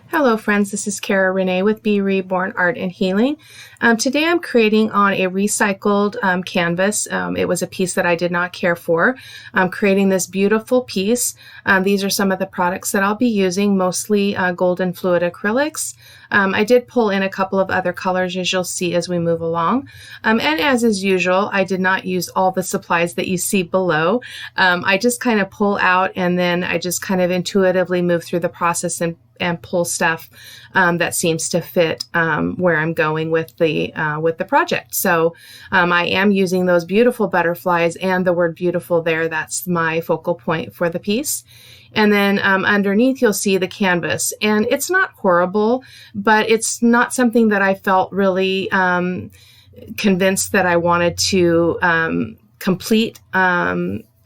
Hello friends, this is Cara-Renee with B.Reborn Art and Healing. Today I'm creating on a recycled canvas. It was a piece that I did not care for. I'm creating this beautiful piece. These are some of the products that I'll be using, mostly golden fluid acrylics. I did pull in a couple of other colors, as you'll see as we move along. And as is usual, I did not use all the supplies that you see below. I just kind of pull out and then I just kind of intuitively move through the process and pull stuff that seems to fit where I'm going with the project. So I am using those beautiful butterflies and the word beautiful there. That's my focal point for the piece. And then underneath you'll see the canvas, and it's not horrible, but it's not something that I felt really convinced that I wanted to complete.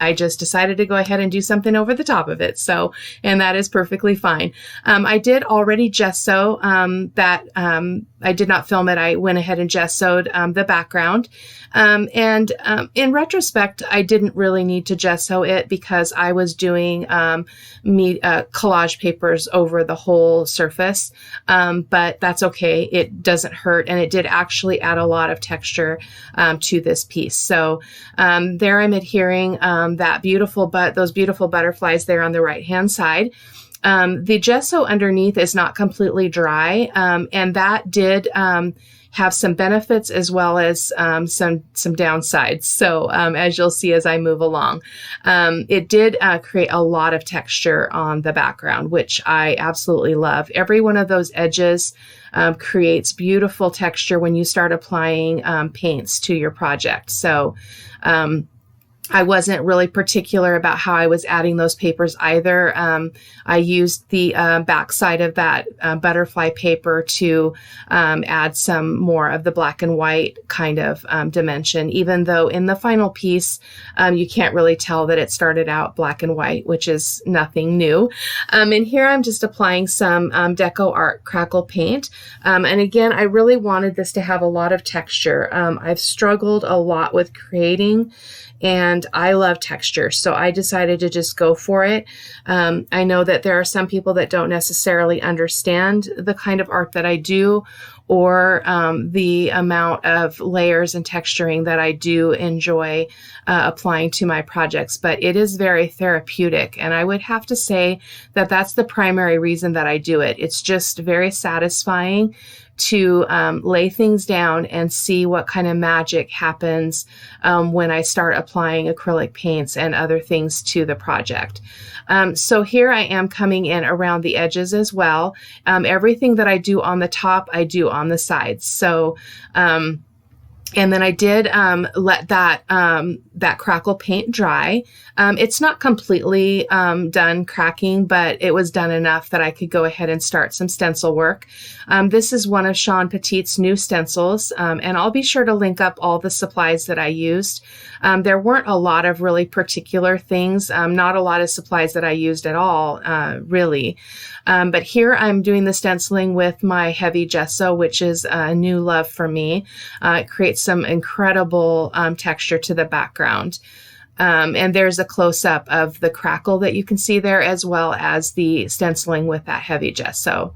I just decided to go ahead and do something over the top of it. So, and that is perfectly fine. I did already gesso that. I did not film it. I went ahead and gessoed the background. In retrospect, I didn't really need to gesso it because I was doing collage papers over the whole surface. But that's okay. It doesn't hurt. And it did actually add a lot of texture to this piece. So there I'm adhering those beautiful butterflies there on the right-hand side. The gesso underneath is not completely dry, and that did have some benefits as well as some downsides. So as you'll see as I move along, it did create a lot of texture on the background, which I absolutely love. Every one of those edges creates beautiful texture when you start applying paints to your project. So I wasn't really particular about how I was adding those papers either. I used the backside of that butterfly paper to add some more of the black and white kind of dimension, even though in the final piece, you can't really tell that it started out black and white, which is nothing new. And here I'm just applying some Decoart Crackle paint. And again, I really wanted this to have a lot of texture. I've struggled a lot with creating, and I love texture, so I decided to just go for it. I know that there are some people that don't necessarily understand the kind of art that I do, or the amount of layers and texturing that I do enjoy applying to my projects, but it is very therapeutic, and I would have to say that that's the primary reason that I do it. It's just very satisfying to lay things down and see what kind of magic happens when I start applying acrylic paints and other things to the project. So here I am coming in around the edges as well. Everything that I do on the top, I do on the sides. So and then I did let that Crackle paint dry. It's not completely done cracking, but it was done enough that I could go ahead and start some stencil work. This is one of Sean Petit's new stencils, and I'll be sure to link up all the supplies that I used. There weren't a lot of really particular things, not a lot of supplies that I used at all, really. But here I'm doing the stenciling with my heavy gesso, which is a new love for me. It creates some incredible texture to the background. And there's a close-up of the Crackle that you can see there, as well as the stenciling with that heavy gesso.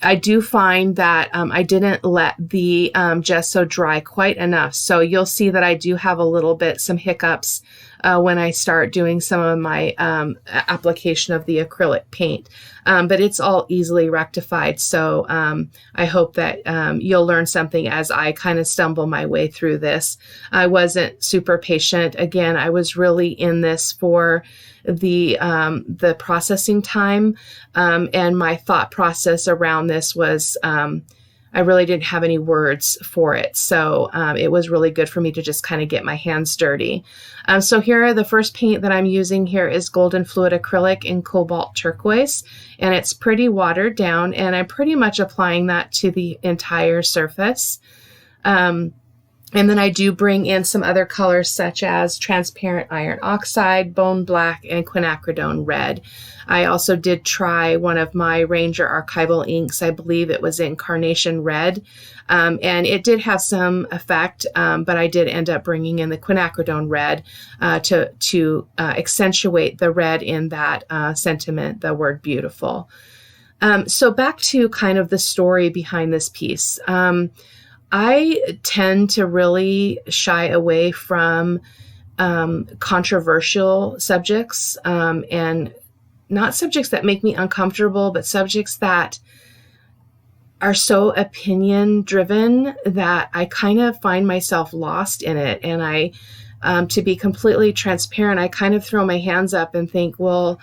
I do find that I didn't let the gesso dry quite enough. So you'll see that I do have some hiccups when I start doing some of my application of the acrylic paint. But it's all easily rectified. So I hope that you'll learn something as I kind of stumble my way through this. I wasn't super patient. Again, I was really in this for the processing time, and my thought process around this was I really didn't have any words for it. So it was really good for me to just kind of get my hands dirty. So here, the first paint that I'm using here is golden fluid acrylic in cobalt turquoise, and it's pretty watered down, and I'm pretty much applying that to the entire surface. And then I do bring in some other colors such as transparent iron oxide, bone black, and quinacridone red. I also did try one of my Ranger archival inks. I believe it was in carnation red. And it did have some effect, but I did end up bringing in the quinacridone red to accentuate the red in that sentiment, the word beautiful. So back to kind of the story behind this piece. I tend to really shy away from controversial subjects, and not subjects that make me uncomfortable, but subjects that are so opinion driven that I kind of find myself lost in it. And I, to be completely transparent, I kind of throw my hands up and think, well,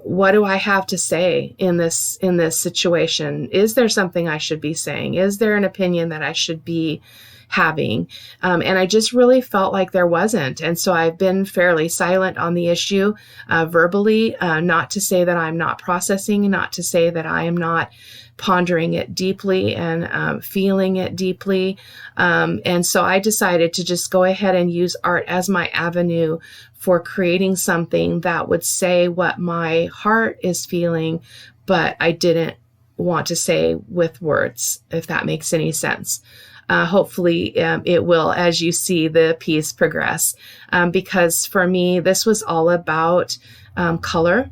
what do I have to say in this situation? Is there something I should be saying? Is there an opinion that I should be having? And I just really felt like there wasn't. And so I've been fairly silent on the issue verbally, not to say that I'm not processing, not to say that I am not pondering it deeply and feeling it deeply. And so I decided to just go ahead and use art as my avenue for creating something that would say what my heart is feeling, but I didn't want to say with words, if that makes any sense. Hopefully it will as you see the piece progress, because for me, this was all about color.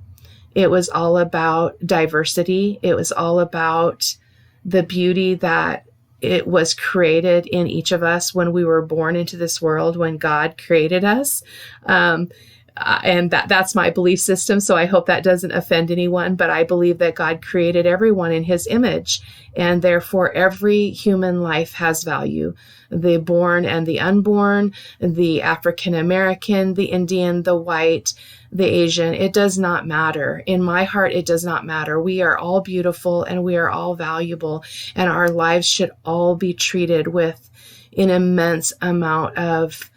It was all about diversity. It was all about the beauty that it was created in each of us when we were born into this world, when God created us. And that's my belief system. So I hope that doesn't offend anyone, but I believe that God created everyone in his image, and therefore every human life has value. The born and the unborn, the African American, the Indian, the white, the Asian, it does not matter. In my heart, it does not matter. We are all beautiful and we are all valuable, and our lives should all be treated with an immense amount of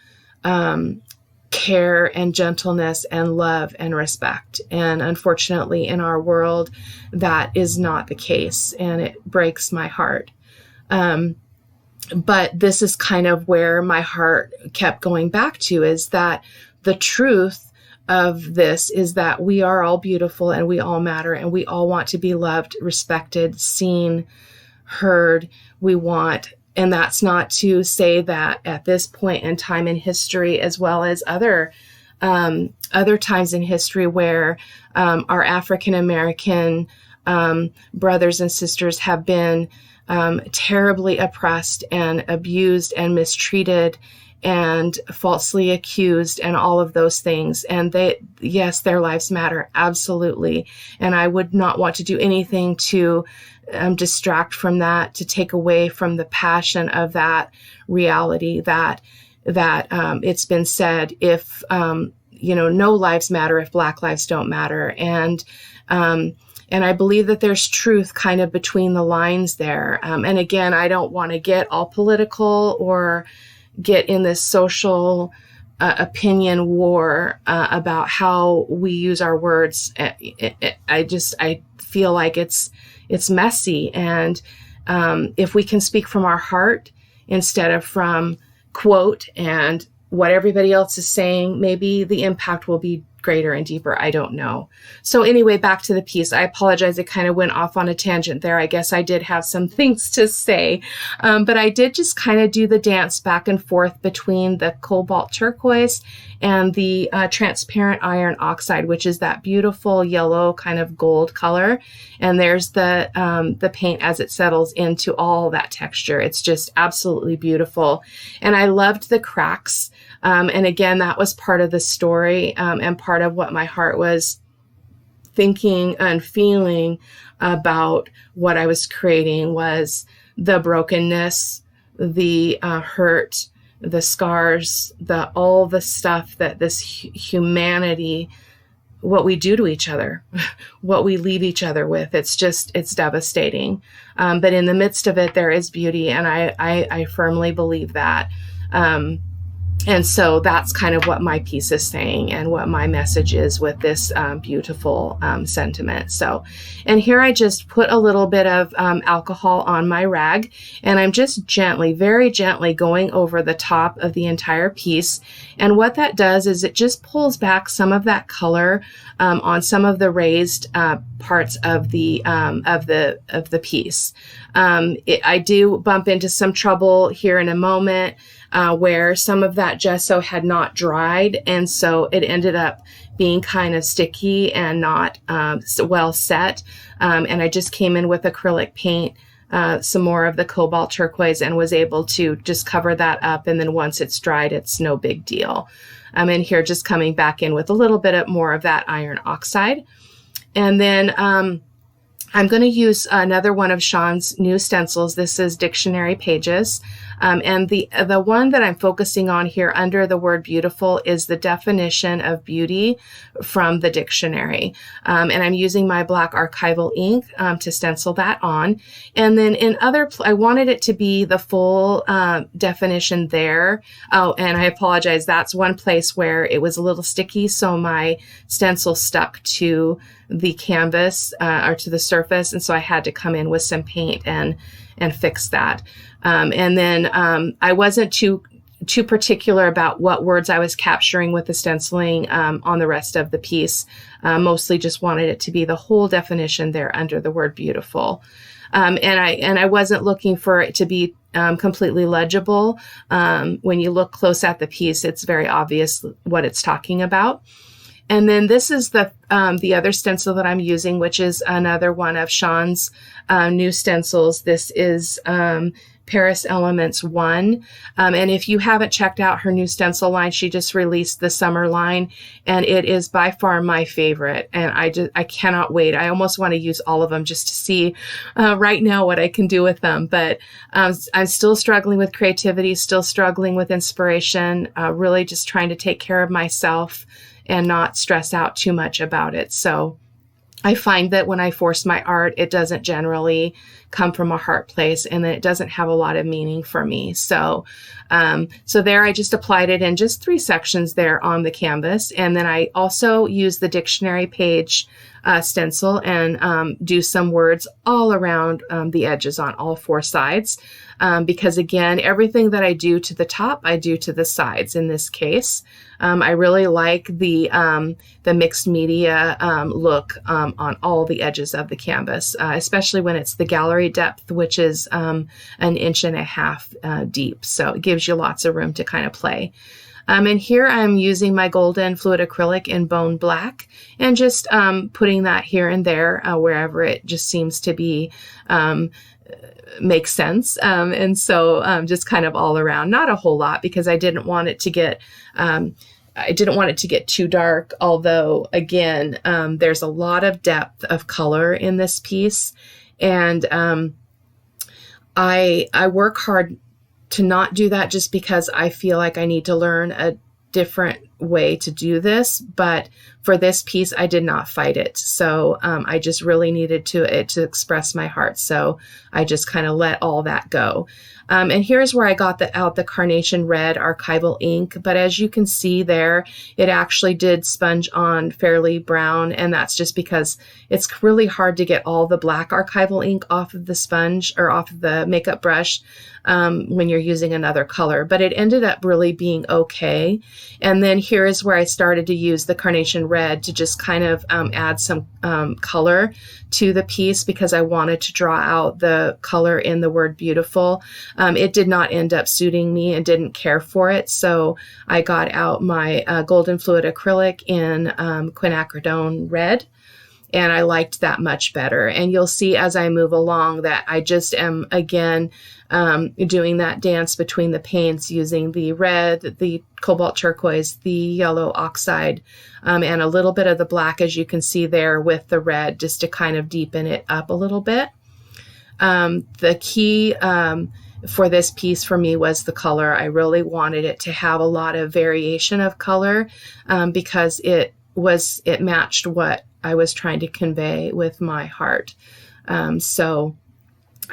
care and gentleness and love and respect. And unfortunately, in our world, that is not the case, and it breaks my heart. But this is kind of where my heart kept going back to, is that the truth of this is that we are all beautiful and we all matter, and we all want to be loved, respected, seen, heard. We want, and that's not to say that at this point in time in history, as well as other times in history where our African American brothers and sisters have been terribly oppressed and abused and mistreated and falsely accused and all of those things. And yes, their lives matter, absolutely. And I would not want to do anything to distract from that, to take away from the passion of that reality that it's been said, if, no lives matter if Black lives don't matter. And I believe that there's truth kind of between the lines there. And again, I don't want to get all political or get in this social opinion war about how we use our words. I feel like it's messy. And if we can speak from our heart instead of from quote and what everybody else is saying, maybe the impact will be greater and deeper. I don't know. So anyway, back to the piece. I apologize. It kind of went off on a tangent there. I guess I did have some things to say, but I did just kind of do the dance back and forth between the cobalt turquoise and the transparent iron oxide, which is that beautiful yellow kind of gold color. And there's the paint as it settles into all that texture. It's just absolutely beautiful. And I loved the cracks. And again, that was part of the story and part of what my heart was thinking and feeling about what I was creating was the brokenness, the hurt, the scars, all the stuff that this humanity, what we do to each other, what we leave each other with. It's devastating. But in the midst of it, there is beauty. And I firmly believe that. And so that's kind of what my piece is saying and what my message is with this beautiful sentiment. So, and here I just put a little bit of alcohol on my rag, and I'm just gently, very gently going over the top of the entire piece. And what that does is it just pulls back some of that color on some of the raised parts of the piece. I do bump into some trouble here in a moment where some of that gesso had not dried, and so it ended up being kind of sticky and not well set. And I just came in with acrylic paint, some more of the cobalt turquoise, and was able to just cover that up. And then once it's dried, it's no big deal. I'm in here just coming back in with a little bit more of that iron oxide. And then I'm going to use another one of Sean's new stencils. This is Dictionary Pages. And the one that I'm focusing on here under the word beautiful is the definition of beauty from the dictionary. And I'm using my black archival ink to stencil that on. And then I wanted it to be the full definition there. Oh, and I apologize. That's one place where it was a little sticky, so my stencil stuck to the canvas or to the surface. And so I had to come in with some paint and fix that. And then I wasn't too particular about what words I was capturing with the stenciling on the rest of the piece. Mostly just wanted it to be the whole definition there under the word beautiful. And I wasn't looking for it to be completely legible. When you look close at the piece, it's very obvious what it's talking about. And then this is the other stencil that I'm using, which is another one of Sean's new stencils. This is Paris Elements 1. And if you haven't checked out her new stencil line, she just released the summer line, and it is by far my favorite. And I cannot wait. I almost want to use all of them just to see right now what I can do with them. But I'm still struggling with creativity, still struggling with inspiration, really just trying to take care of myself and not stress out too much about it. So I find that when I force my art, it doesn't generally come from a heart place, and then it doesn't have a lot of meaning for me. So, so there I just applied it in just 3 sections there on the canvas. And then I also use the dictionary page stencil and do some words all around the edges on all 4 sides. Because again, everything that I do to the top, I do to the sides in this case. I really like the mixed media look on all the edges of the canvas, especially when it's the gallery depth, which is 1.5 inches deep. So it gives you lots of room to kind of play. And here I'm using my golden fluid acrylic in bone black and just putting that here and there wherever it just seems to be makes sense. And so just kind of all around, not a whole lot, because I didn't want it to get too dark. Although again, there's a lot of depth of color in this piece. And I work hard to not do that just because I feel like I need to learn a different way to do this. But for this piece, I did not fight it. So I just really needed to express my heart. So I just kind of let all that go. And here's where I got out the Carnation Red archival ink. But as you can see there, it actually did sponge on fairly brown. And that's just because it's really hard to get all the black archival ink off of the sponge or off of the makeup brush when you're using another color. But it ended up really being okay. And then here is where I started to use the Carnation Red to just kind of add some color to the piece because I wanted to draw out the color in the word beautiful. It did not end up suiting me and didn't care for it. So I got out my golden fluid acrylic in quinacridone red. And I liked that much better. And you'll see as I move along that I just am, again, doing that dance between the paints using the red, the cobalt turquoise, the yellow oxide, and a little bit of the black, as you can see there, with the red, just to kind of deepen it up a little bit. The key for this piece for me was the color. I really wanted it to have a lot of variation of color because it matched what I was trying to convey with my heart. So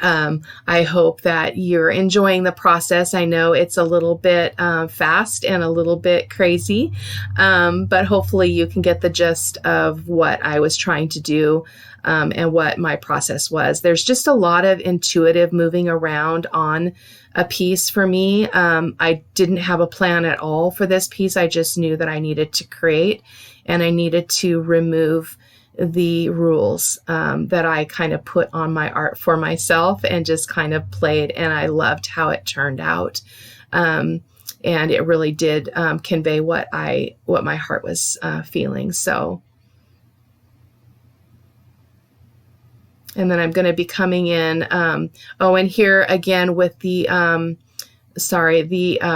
I hope that you're enjoying the process. I know it's a little bit fast and a little bit crazy, but hopefully you can get the gist of what I was trying to do and what my process was. There's just a lot of intuitive moving around on a piece for me. I didn't have a plan at all for this piece. I just knew that I needed to create and I needed to remove the rules that I kind of put on my art for myself and just kind of played, and I loved how it turned out. And it really did convey what my heart was feeling. So, and then I'm going to be coming in, and here again with the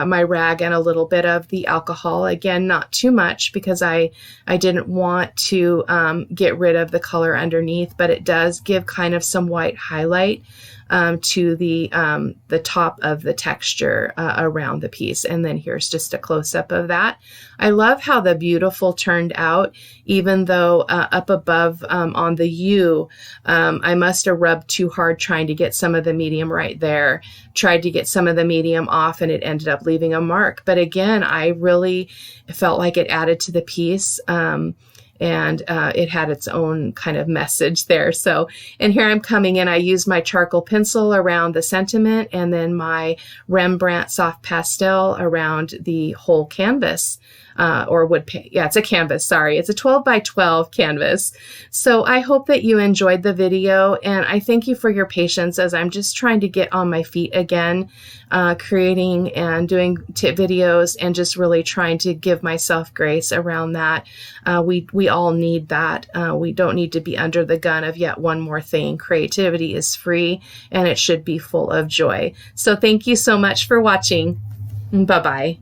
my rag and a little bit of the alcohol. Again, not too much because I didn't want to get rid of the color underneath, but it does give kind of some white highlight to the top of the texture around the piece. And then here's just a close-up of that. I love how the beautiful turned out, even though up above on the U, I must have rubbed too hard trying to get some of the medium right there, tried to get some of the medium off, and it ended up leaving a mark. But again, I really felt like it added to the piece. And it had its own kind of message there. So, and here I'm coming in, I used my charcoal pencil around the sentiment and then my Rembrandt soft pastel around the whole canvas. Or wood paint. Yeah, it's a canvas. Sorry. It's a 12 by 12 canvas. So I hope that you enjoyed the video, and I thank you for your patience as I'm just trying to get on my feet again, creating and doing videos and just really trying to give myself grace around that. We all need that. We don't need to be under the gun of yet one more thing. Creativity is free and it should be full of joy. So thank you so much for watching. Bye-bye.